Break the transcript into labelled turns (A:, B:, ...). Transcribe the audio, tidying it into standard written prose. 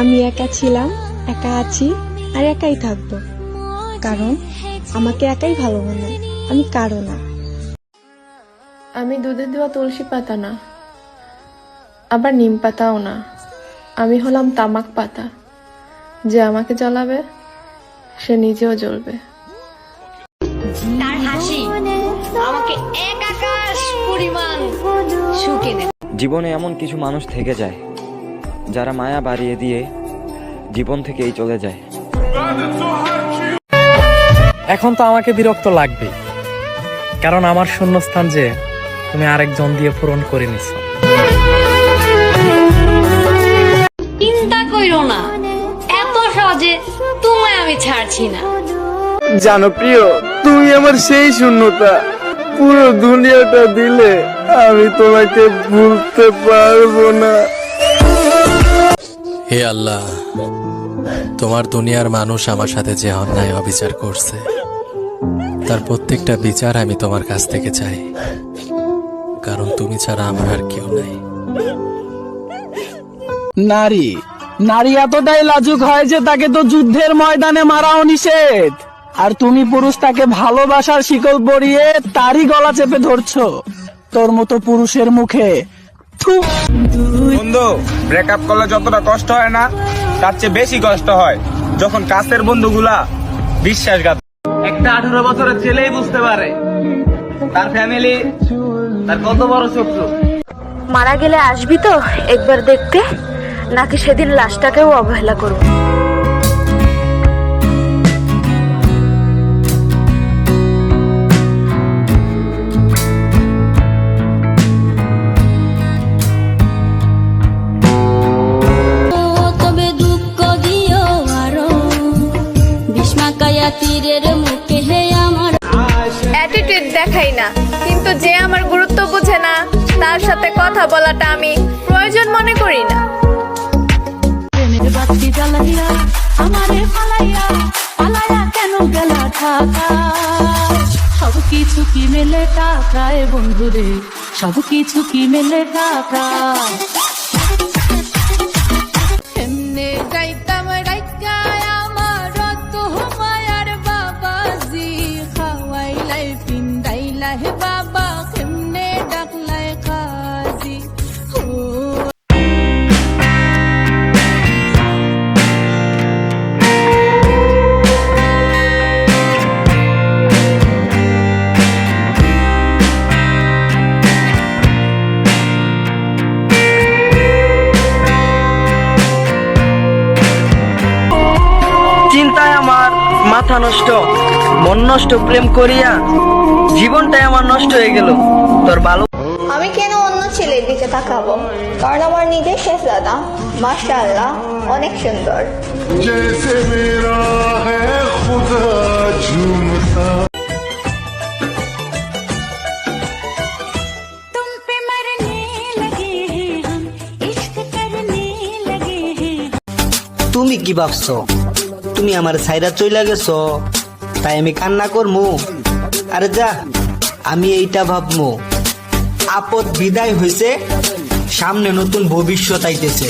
A: আমি একা ছিলাম, একা আছি আর একাই থাকবো, কারণ আমাকে একাই ভালো মনে, আমি কারো না।
B: আমি দুধে দেওয়া তুলসী পাতা না, আবার নিম পাতাও না। আমি হলাম তামাক পাতা, যে আমাকে জ্বালাবে সে নিজেও জ্বলবে।
C: তার হাসি আমাকে এক আকাশ পরিমাণ সুখ এনে।
D: জীবনে এমন কিছু মানুষ থেকে যায় যারা মায়া বাড়িয়ে দিয়ে জীবন থেকেই চলে যায়।
E: এখন তো আমাকে বিরক্ত লাগবে, কারণ আমার শূন্যস্থান যে তুমি আরেকজন দিয়ে পূরণ করে নিছো।
C: চিন্তা কইরো না, এত সহজে তোমায় আমি ছাড়ছি না।
F: জানো প্রিয়, তুমি আমার সেই শূন্যতা, পুরো দুনিয়াটা দিলে আমি তোমাকে ভুলতে পারবো না।
G: হে আল্লাহ, তোমার দুনিয়ার মানুষ আমার সাথে যে অন্যায় অবিচার করছে তার প্রত্যেকটা বিচার আমি তোমার কাছ থেকে চাই, কারণ তুমি ছাড়া আমার আর কেউ নাই।
F: নারী নারী এতটাই লাজুক হয় যে তাকে তো যুদ্ধের ময়দানে মারাও নিষেধ, আর তুমি পুরুষ তাকে ভালোবাসার শিকল পরিয়ে তারই গলা চেপে ধরছো। তোর মতো পুরুষের মুখে
H: বন্ধু, ব্রেকআপ করলে যতটা কষ্ট হয় না তার চেয়ে বেশি কষ্ট হয় যখন কাছের বন্ধুগুলা বিশ্বাসঘাত। একটা 18 বছরের ছেলেই বুঝতে পারে তার ফ্যামিলি তার কত বড় শত্রু।
I: মারা গেলে আসবি তো একবার দেখতে, নাকি সেদিন লাশটাকেও অবহেলা করবো?
B: অ্যাটিটিউড দেখাই না, কিন্তু যে আমার গুরুত্ব বুঝে না তার সাথে কথা বলাটা আমি প্রয়োজন মনে করি না।
J: সবকিছু কি মেলে টাকায় বন্ধুরে, সবকিছু কি মেলে টাকা। এমনে যাইতাম রাইকায় আমার রত মায়ার বাবাজি, খাওয়াইলাই পিন্দাইলা হে বাবা, কেমনে ডাকলাই কাজি।
F: চিন্তায় আমার মাথা নষ্ট, মন নষ্ট, প্রেম করিয়া জীবনটাই আমার নষ্ট হয়ে গেল। তোর ভালো
K: আমি কেন অন্য ছেলের দিকে তাকাবো, কারণ আমার নিজের শেহজাদা মাশাআল্লাহ অনেক সুন্দর।
L: তুমি কি ভাবছো তুমি আমার ছাইরা চইলা গেছো তাই আমি কান্না করমু? আরে যা, আমি এইটা ভাবমু আপদ বিদায় হয়েছে, সামনে নতুন ভবিষ্যৎ আইতেছে।